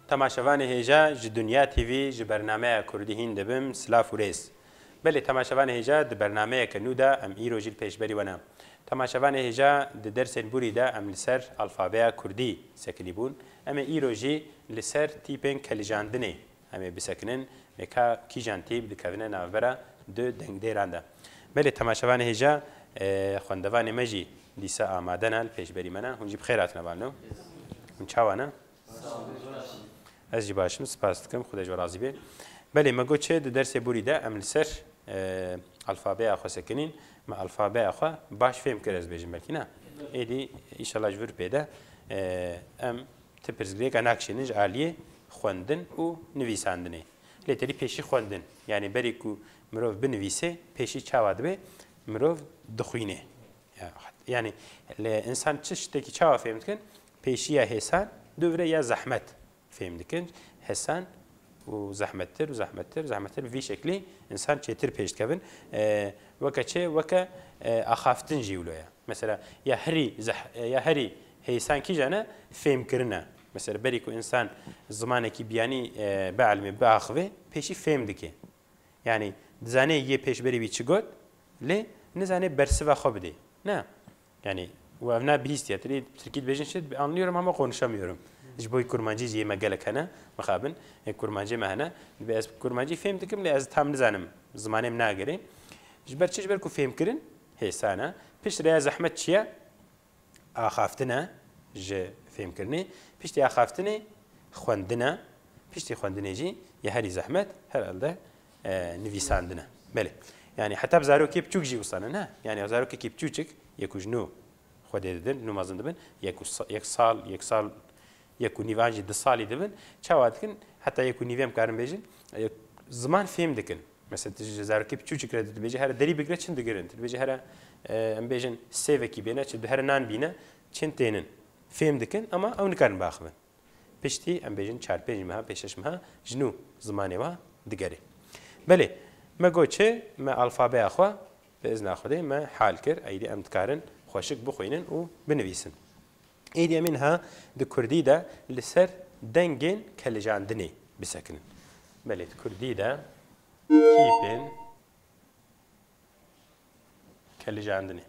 تماشاوان هێژا ji Dunya TV ji bernameya Kurdî hîn dibim silav û rêz. Belê temaşevan hêja di bernameyeke nû de em îro jî pêşberî wana. Temaşevan hêja di dersên borî de em li ser alfabeya Kurdî sekinî bûn. Em ê îro jî li ser tîpên kelijandinê em ê bisekinin ka kîjan tîp dikevine navbera du dengdêran de. Belê temaşevan hêja xwendevanê me jî dîsa amade ne li pêşberî me ne. Hûn jî bi xêr hatine balno. Hûn çawa ne? Ez jî başim spas dikim xuda ji we razî bê. Belê me goçê di dersê borî de em li ser alfabeya xwe sekinîn me alfabeya xwe baş fêm kir ez bêjim belkî ne. Êdî îşallah ji vir pê de em ti pirsgirêka nakişînin ji aliyê xwendin û nivîsandinê. Lêterî pêşî xwendin. Yani berî ku mirov binivîse pêşî çawa dibe mirov dixwîne. Yani insan çi ştekî çawa fêm dikin pêşiya hêsan dövre ya zehmet fêm dikin. Hêsan û zehmettir û zehmettir zehmettir vî şeklî insan çêtir pêş dikevin. Weke çê weke axaftin jî wilo ye. Mesela ya herî hêsan kîjan e fêmkirin e. Mesela berî ku insan zimanekî biyanî bielmê biaxive pêşî fêm dike. Yani dizanê yê pêşberî wî çi got lê nizanê bersiva xwe bide. Ne? Yani ev ne bihîstiye. Tirkî dibêjin şi anlıyorum ama konuşamıyorum. Ji bo kurmancî jî me gelek hene mixabin kurmancî me hene divê ez kurmancî fêm dikim lê ez tam nizanim zimanêm nagere ji ber çi ji ber ku fêmkirin hêsan e pişt rêya zehmet çi ye axaftin e ji fêmkirinê piştî axaftinê xwendin e piştî xwendinê jî ya herî zehmet herhalde nivîsandin e belê yani heta bi zarokê biçûk jî wisa ne yani zarokekî biçûçik yekû ji nû xwedê didin nû mezin dibin yek sal yekû nîvan jî di salî dibin çawa dikin heta yekû nîvêm karin bêjin ziman fêm dikin mesela ji zarokê biçûçik re dibêje here derî bigire çin digirin dibêje here em bêjin sêvekî bêne çi here nan bîne çin tênin fêm dikin ama ew nikarin biaxivin piştî em bêjin çar pênc meha pêş şeş meha ji nû zimanê wa digerê belê me goçê me alfabeya xwe bi izna Xwedê me hal kir eydî em dikarin xweşik bixwînin û binivîsin êdî em ên ha di Kurdî de li ser dengên kelijandinê bisekinin belê di Kurdî de tîpên kelijandinê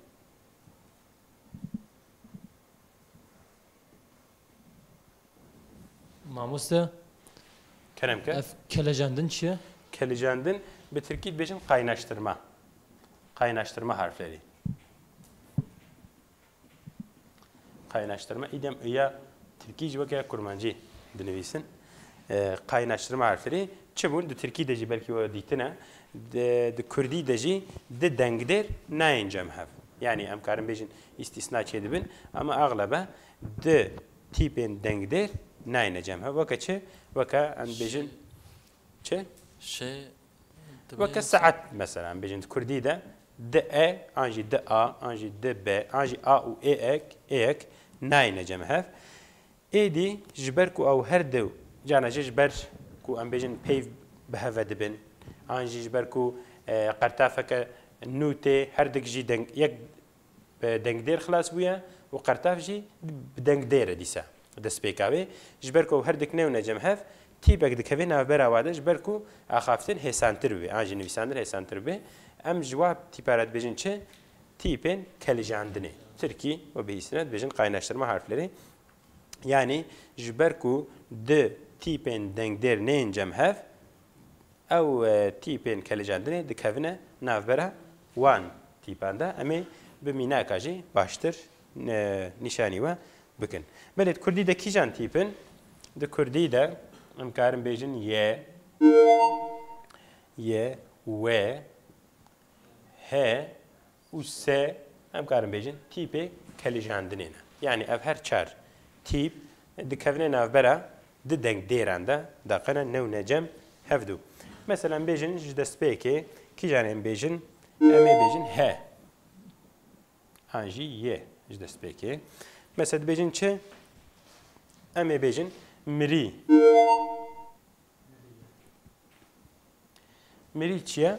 Mamoste kerem ke ev kelejandin çi ye? Kelijandin bi Tirkî dibêjin qaynaştırma harflerî qaynaştırma idem ya Tirkî ji weke kurmancî dinivîsin qaynaştırma harflerî çi bûn di Tirkî de jî belkî we dîtine di Kurdî de jî di dengdêr nayên cemhev yani em karin bêjin îstîsna çê dibin ama aglebe di tîpên dengdêr nayên cemhev weke çi weke em bêjin çi weke saet mesela em bêjin di Kurdî de di e an jî di a an jî di b an jî a û êyek nayên cemhev êdî ji ber ku ew her dew cana ji ber ku em bêjin peyv bi heve dibin an jî ji ber ku qertafeke nû tê her dik jî yek dengdêr xilas bûye û qertaf jî bi dengdêr e dîsa destpêka wê ji ber ku ew her dik newne cemhev tîpek dikeve navbera we de ji ber ku axaftin hêsantir bibe an jî nivîsandin hêsantir bibe em ji wa tîpa re dibêjin çi tîpên kelijandinê Tirkî ve bihîsine dibêjin qaynaştırma harflerî yani ji ber ku di tîpên dengdêr neyên cemhev ew tîpên kelijandinê dikevine navbera wan tîpan de em ê bi mînaka jî baştir nîşanî we bikin belê di Kurdî de kîjan tîpin di Kurdî de em karin bêjin ye we he û se em karin bêjin tîpê kelijandinê ne yani ev her çar tîp dikevine navbera di dengdêran de daqine newne cem hevdû mesela em bêjin ji destpêkê kîjan em bêjin em ê bêjin he an jî ye ji destpêkê mesela dibêjin çi em ê bêjin mirî mirî çi ye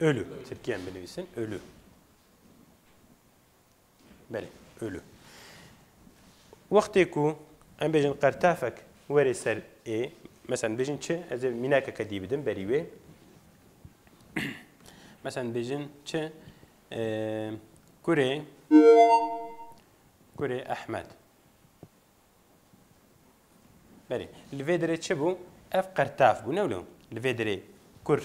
ölü Tirkiye'm binivîsin ölü belê ölü wextê ku em bêjin qertafek وەرێ سەر A مثلا بێژین چ ئەز میناکەکە دی بدەم بەری وێ مثلا بێژین چ گورێ ئەحمەد بەێ لێ دەرێ چ بوو ئەف قەرتاف بوو نەولو لێ دەرێ کور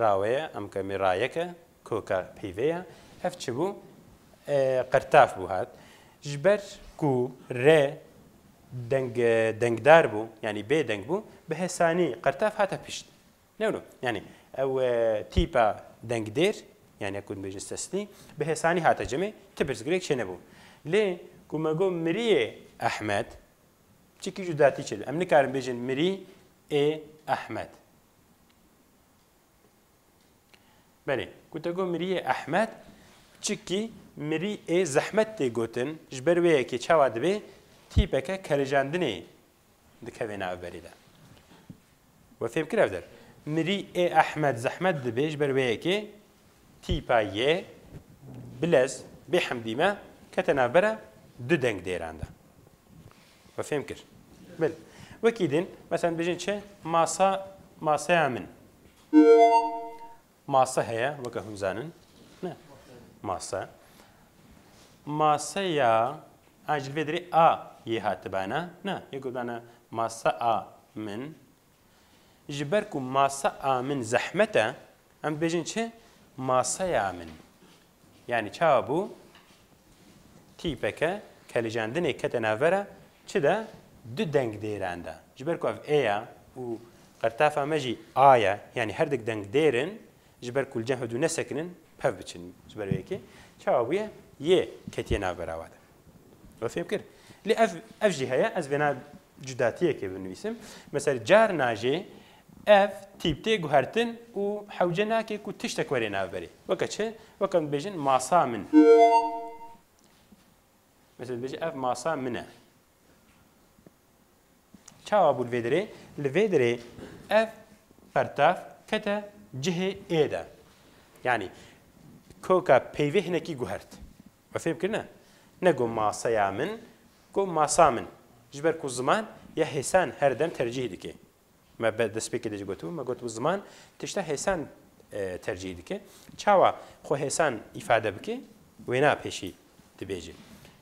ڕاوەیە ئەم کەمی ڕایەکە کۆکە پەیڤەیە ئەف چ بوو قەرتاف بوو هات ji ber ku rê dengdar bû yanî bê deng bû bi hesanî qertaf hate pişt newno yanî ew tîpa dengdêr yani ku dibêjin sesnî bi hesanî hate cemê ti pirsgirêk çê nebû lê ku me got miriyê Ehmed çikî cudatî çê em nikarin bêjin mirî ê Ehmed belê ku te got miriyê Ehmed çikî mirî ê zehmet tê gotin ji ber wê yekê çawa dibe tîpeke kerejandinê dikeve navberî de we fêm kir ev der mirî ê Ehmed zehmet dibe ji ber wê yekê tîpa yê bilez bê hemdî me kete navbera du deng dêran de we fêm kir bil wekî din mesela bêjin çi masaya min masa heye weke hûn zanin ne masa masaya acil vedri a ye hatibana ne yekudana masa a min jiber ku masa a min zahmete em bejin çi masaya min yani çawa bu tipeke kelijandine ketenavera çi de du deng deranda jiber ku ev eya û qertafa meji aya yani her dik deng derin jiber ku cehudu nesekinin pev biçin jiber weke çawa bu ye ketiye navbera wade وفهم كر لي اف جي هيا از بنا جداتيه كي بنويسم مثلا جار ناجي اف تيبتي غهرتن و حوجنا كي كو تشتك ورينا بري وكتش وكم بيجن ماسا من مثلا بيجي اف ماسا منه تشاو ابو الفيدري الفيدري اف قرطاف كتا جهه ايدا يعني كوكا بيفه هنكي غهرت وفهم كرنا نگو ماسaya min گو ماسا min ji ber ku ziman ya hêsan her dem tercih dike me destpêkê de jî gotu me got bu ziman tişta hêsan tercih dike çawa xwe hêsan îfade bike wê na pêşî dibêje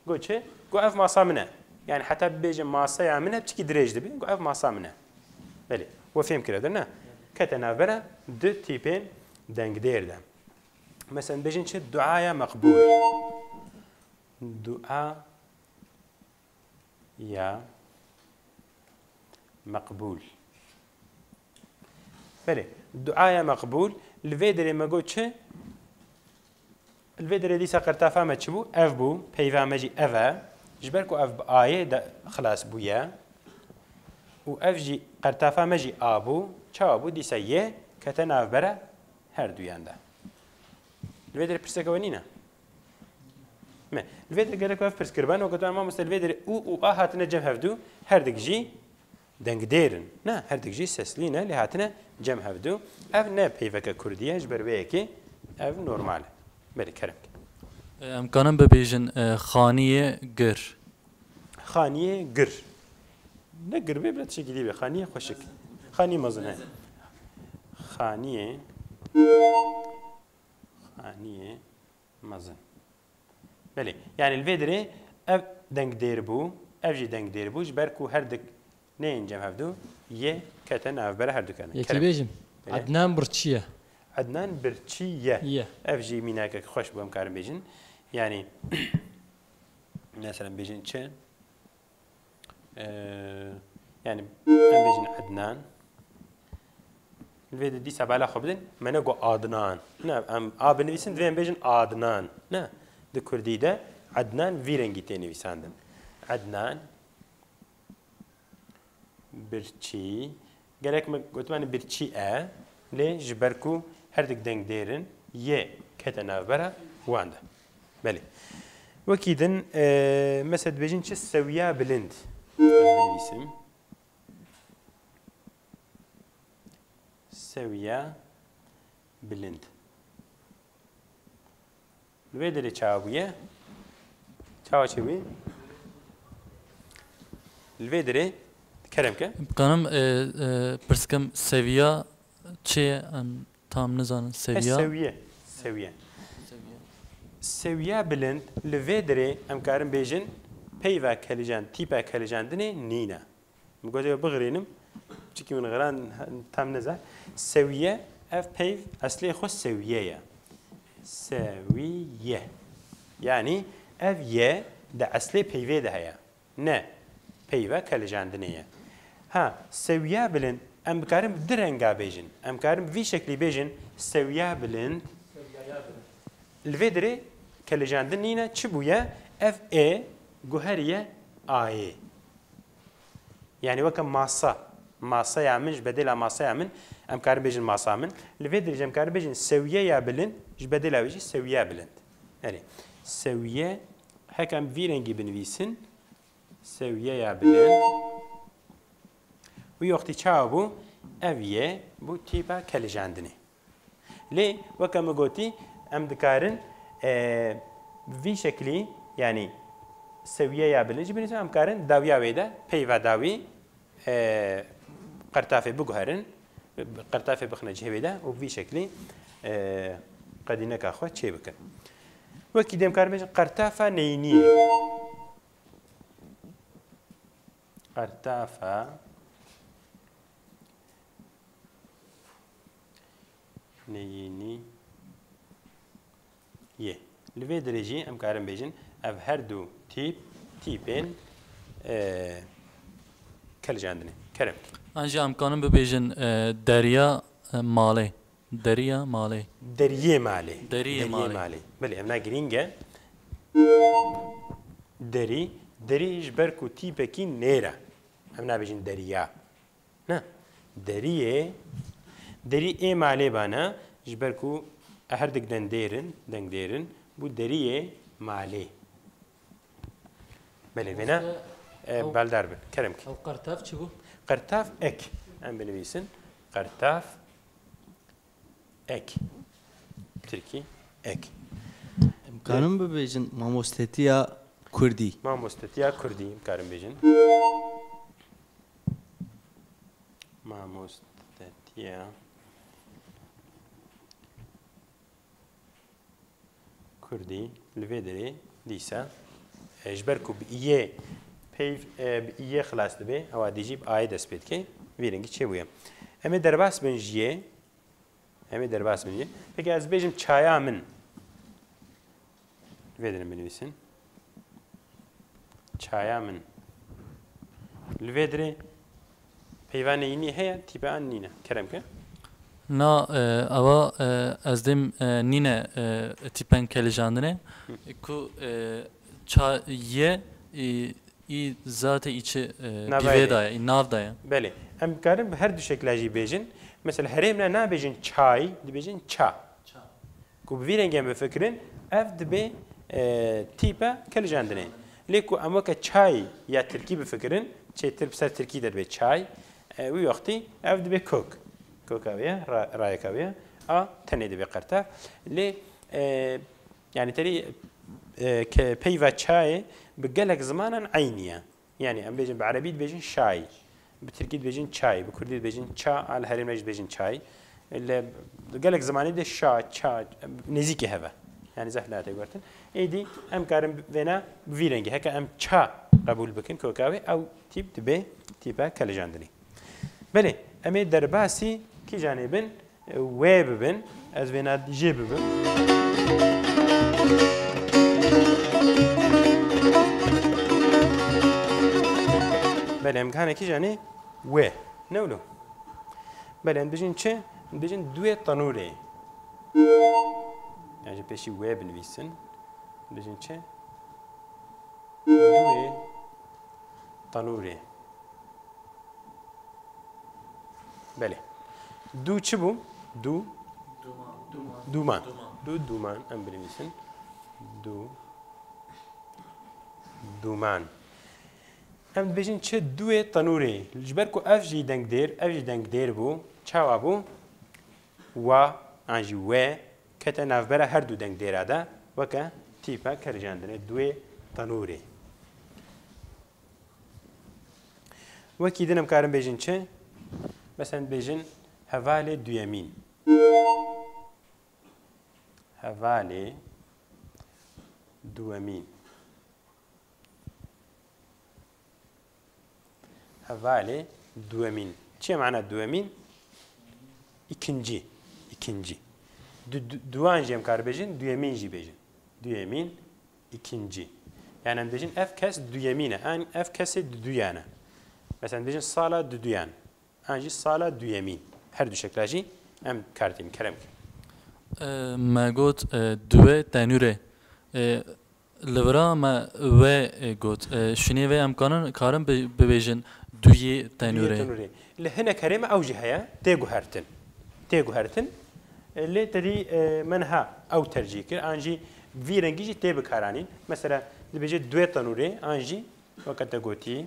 got çi got ev masa min e yani heta bibêje masaya min e çikî dirêj dibe got ev masa min e belê we fêm kiriye ne kete navbera du tîpên dengdêr de mesela bêjin çi duaya meqbûl دعاء يا مقبول بله دعاء يا مقبول الفيدري ما قلت شيء الفيدري دي سقرتافا ما تشبو اف بو بيفا ماجي افا جبركو اف بايه خلاص بويا و اف جي قرتافا ماجي ابو تشابو دي سيه كتناف برا هر دوياندا الفيدري برسكوانينا ما الفيدر قال لك في سكربان وقلت انا ما مست الفيدر او هاتنا جم هفدو هردك جي دنگ ديرن نا هردك جي سسلينا اللي هاتنا جم هفدو اف نا بيفك كرديه جبر بيكي اف نورمال بري كرم امكانم ببيجن خانيه قر خانيه قر نقر بي بلا شكل دي خانيه خوشك خانيه مزنه خانيه مزن بله يعني الفيدري اف دنگ دير بو اف جي دنگ دير بو جبر كو هردك نين جم هفدو يه كتن اف بره هردو كان يكي بيجم عدنان برتشيه عدنان برتشيه اف جي ميناك خوش بهم كارم بيجن يعني مثلا بيجن چه يعني ام بيجن عدنان الفيدري دي سبالا خبدن منو عدنان نا ام اب نويسن دوين بيجن عدنان نا د کوردی ده عدنان وی رنگی تی نویساندن عدنان برچی گلک ما گوتمان برچی لی جبرکو هر دک دنگ دیرن یه کت نافبره وانده بله وکیدن مثلا بيجين چه سویا بلند بنویسم سویا بلند الفيدري تشاويه تشاو شوي الفيدري کرم که بکنم پرسکم سویا چیه ام تام نزانم سویا سویا بلند لویدره ام کارم بیجن پیوا کلیجان تیپا کلیجاندنه نینا مگوجه بغرینم چیکی من غران تام نزا سویا اف پیو اصلی خو سویه سویه یعنی اف یه ده اصلی پیوه ده هیا نه پیوا کلیجاندنه ها سویا بلند ام کارم درنگا بیجن ام کارم وی شکلی بیجن سویا بلند الفيدري كالجاندن نينا تشبويا اف اي جوهريه اي يعني وكم ماسا يعمل بدل ماسا يعمل ام كار بيجن ماسا من الفيدري جم كار بيجن سويه يا بلن بدل ويجي سويه بلند يعني سويه هكم فيرنجي بنفيسن سويه يا بلند ويوقتي تشابو افيه بو تيبا كالجاندني ليه وكم قلتي ام دكارن في شكلي يعني سويه يا بلنج بنسبه ام كارن داويا ويدا بيفا داوي قرطافه بغهرن قرطافه بخنا جهبيدا وفي شكلي قدينك اخو تشي بكن وكي ديم كاربج قرطافه نينيه قرطافه نيني يه لفي درجي ام كارم بيجن اف هردو تيبين كل جاندني كرم انجا امکانم ببیجن دریا مالی دریا مالی دريه مالي بله امنا جرينجا دري جبركو تيبكي نيرا امنا بيجن دريا نا دريه دري اي مالي بانا جبركو هردك دنديرن بو دريه مالي بله بنا بالدار بن كرمك او قرطاف چی بو قرطاف اك ام بنويسن قرطاف اك تركي اك امکانم ببیجن ماموستتیا کردی ماموستتيا كردي كارم بيجن ماموستتيا كردي لفيدري ديسا اجبركو بإيه بيف بإيه خلاص دبي او ديجيب آي دست بيت كي ويرنگي چه بويا امي درباس بن جيه پeki از بيجم چايا من لفيدرن بنويسن چايا من لفيدري پیوان يني هيا تيبان نينا كرم که نا اوا از دم نینه تیپن کلیجاندنه کو چا یه ای ذات ایچه دیویدای ناو دایا بله ام کارم هر دو شکل اجی بیجن مثلا هرمنا نا بیجن چای دی بیجن چا کو بویرنگم بفکرین اف دبی تیپا کلیجاندنه لیکو اما که چای یا ترکی بفکرین چه تربسر ترکی در به چای وی وقتی اف دبی كوكاوية رايكاوية تنيد بقرطاف لي يعني تري كبيفا شاي بقلك زمانا عينية يعني ام بيجن بعربي بيجن شاي بتركيد بيجن شاي بكردي بيجن شا على هرم بيجن شاي اللي قالك زماني ده شا نزيكي هذا يعني زحلاتي قلتن ايدي ام كارم فينا فيرنجي هكا ام شا قبول بكن كوكاوي او تيب تبي تيبا كالجاندني بله امي درباسي كي جانبن ويبن از فينا جيبن بله امكانه كي جاني و نولو بله بيجن چه بيجن دوه تنوري يعني بيشي و بنويسن بيجن چه دوه تنوري بله دو چه بو؟ دومان ام بنویسن دومان ام بيجن چه دوه تنوره جبر کو اف جي دنگ دير بو چاوا بو و انجي و كتا نافبره هر دو دنگ دير ادا وكا تيپا كرجاندنه دوه تنوره وەکی دنم کارم بێژین چه مثلا بێژن هەڤالێ دوێمین هەڤالێ دووەمین هەڤالێ دووەمین چیە معنە دووەمین ikinci دوان jî em karbêjin duyemîn jî bêjin duyemîn ikinci yani em bêjin ev kes duyemîn e an ev kesê duyan e mesela bêjin sala duyan an jî sala duyemîn her du şekla jî em kartîn kerem me got duê tenûrê li vira me wê got şûnê vê em karin bibêjin duyê tenûrê li hinek herê me ew jî heye têguhertin lê tedî min ha ew tercîh kir an jî vî rengî jî tê bikaranîn mesela dibêje duê tenûrê an jî weke te gotî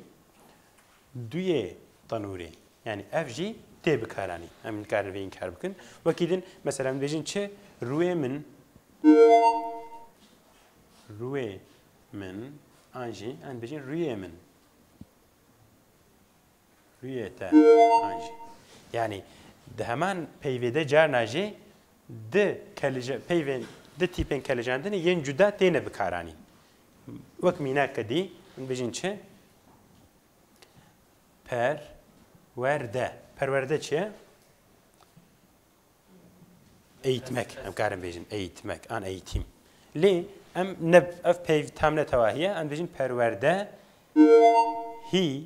duyê tenûrê yani ev jî tê bikaranîn em nikarin vê inkar bikin wekî din mesela em dibêjin çi rûyê min an jî em dibêjin rûyê min rûyê te an jî yani di heman peyvêde carna jî di peyvên di tîpên kelejantinê yên cuda têne bikaranîn wek mînak kedî em bêjin çi perwerde çi ye eğitmek em karin bêjin eğitmek an eğitîm lê em ev peyv tam ne tewahiye em bêjin perwerde hî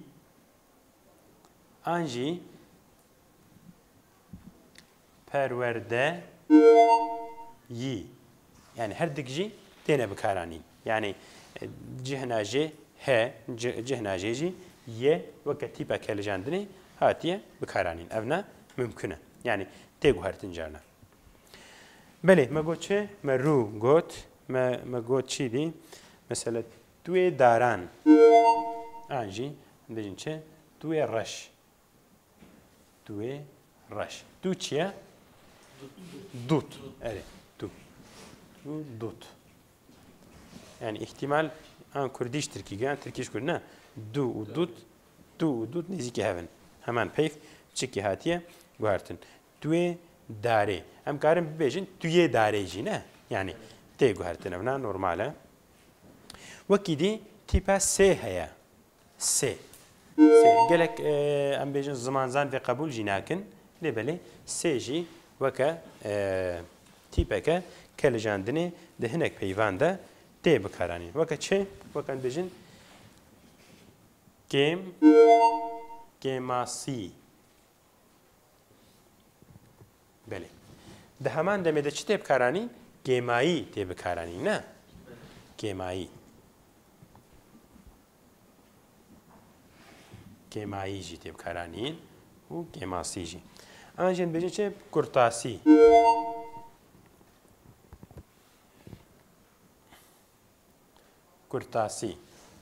an jî perwerde yî yani her dik jî têne bikaranîn yani cihna jê he cihna jê jî ye weke tîpa kelejantinê hatiye bikaranîn ev ne mümkün e yani tê guhertin carna belê me got çi me rû got me got çî dî mesela duê daran an jî bêjin çi duê reş du çi ye dut evet dut yani ihtimal an kurdiş Türkiye an Türkiş kur ne du dut nizîkî hevin hemen peyv çikî hatiye guhertin duê darê em karin bibêjin tuyê darê jî ne yani tê guhertin ev ne normal e wekî dî tîpa sê heye sê gelek em bêjin zimanzan vê qebûl jî nakin lê belê sê jî weke tîpeke kelejandinê di hinek peyvan de tê bikaranîn weke çi weke em bêjin gêmasî belê di heman demê de çi tê bikaranîn gêmayî tê bikaranîn ne gêmayî jî tê bikaranîn û gêmasî jî an jî em bêjin çi kurtasî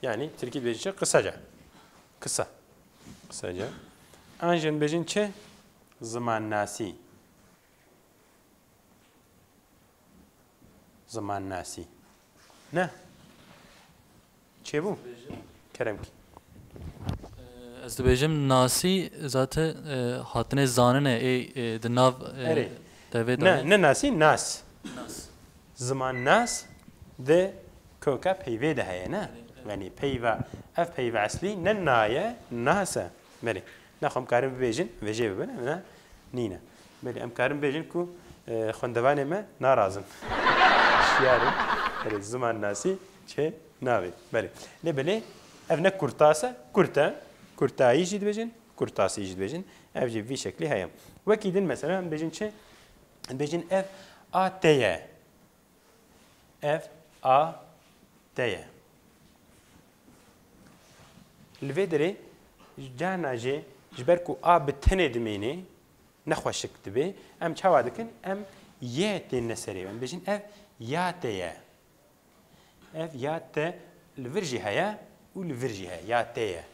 yani Türkiye bêjin çi kısaca an jî em bêjin çi zimannasî ne çêbû kerem kî ez dibêjim nasî zaten hatine zanine di nav devê de ne nasî nas ziman nas di koka peyvê de heye ne yani peyva ev peyva eslî ne naye nas e belê nexwem karin bibêjin vê jê bibin ne nîne belê em karin bêjin ku xwendevanê me narazin şiyarin ziman nasî çê navê belê lê belê ev ne kurtas e kurtayî jî dibêjin kurtasî jî dibêjin ev jî vî şeklî heye wekî din mesela em bêjin çi em bêjin ev a tê ye li vê derê carna jê ji ber ku a bi tenê dimêne nexweşik dibe em çawa dikin em yê tên neserê em bêjin ev ya tê ye ev ya te li vir jî heye û li vir jî heye ya tê ye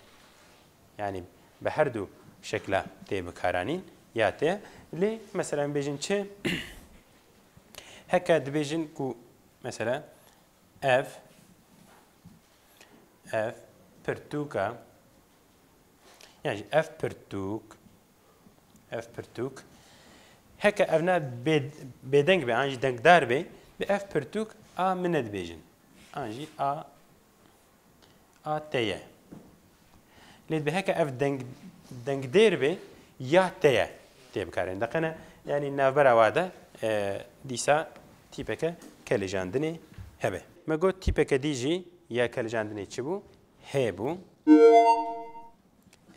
yani bi her du şekla tê bikaranîn ya tê lê mesela em bêjin çi heke dibêjin ku mesela ev pirtûka يعني اف برتوك هكا افنا بدنگ به انجي دنگ دار به باف برتوك ا من دبيجن انجي ا تيه لید به هکا اف دنگ دیر به یا تیه تیب کارن دقیقا یعنی نافبر واده دیسا تیپکه کلیجاندنی هبه ما گوت تیپکه دیجی یا کلیجاندنی چی بو؟ هی بو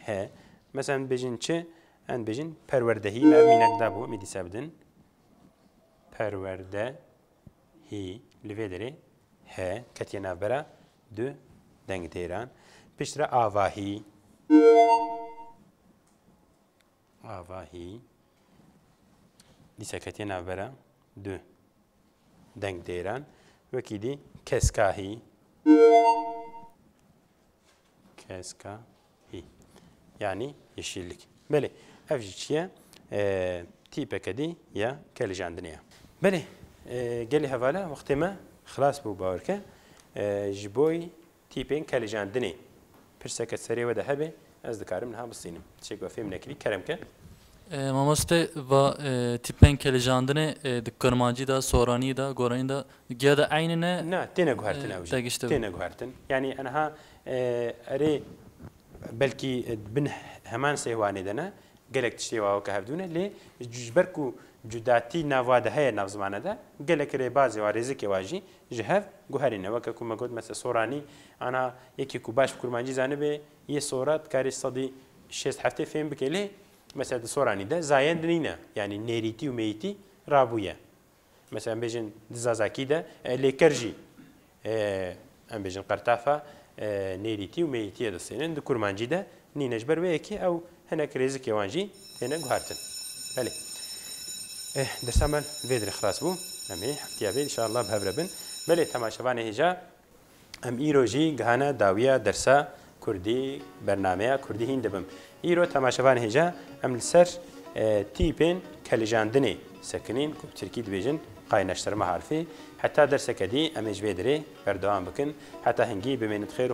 هی مثلا بجین چه؟ ان بجین پروردهی ما مینک دا بو می دیسا بدن پروردهی لوی داره هی کتی نافبره دو دنگ دیران پیشتر آواهی دیسا کتی نافبره دو دنگ دیران وکی دی کسکاهی یعنی yeşillik. بله افجی چیه تیپه کدی یا کلیجاندنیه. بله گلی حواله وقتی ما خلاص بو باورکه جبوی تیپین کلیجاندنی پرسکت سری و دهبه از دکارم نها بسینم. چه گفته من کلی کرم که Mamaste va tipen kelejandine dikkarmancı da sorani da gorani da ya da aynine نه تینه گوهرتن اوجی تینه گوهرتن یعنی انها اری بلکی بن همان سیوانی دنا گلک تشتی و که هفدونه لی جبرکو جداتی نواده های نفزمانه ده گلک ری بازی و ریزی واجی جهف گوهرینه و که کم گود مثل سورانی انا یکی کوباش کرمانجی زنه به یه سورات کاری صدی 6 هفته فهم بکلی مثلا سورانی ده زاین نینه یعنی نیریتی و میتی رابویه مثلا بيجن دزازاكي ده ليكرجي ام بيجن قرطافه نيريتي وميتي ده سنن دكورمانجي ده نينجبر ويكي او هناك ريزك يوانجي هنا غارتن بله درسامل فيدر خلاص بو امي حفتيابي ان شاء الله بهبربن بله تماشاوان هجا ام ايروجي غانا داويه درسا كردي برنامه كردي هندبم ايرو تماشاوان هجا ام لسر تيبين كالجاندني سكنين كوب تركي دبيجن قاينشترما حرفي حتى درسك دي امج بيدري بردوام بكن حتى هنجي بمن خير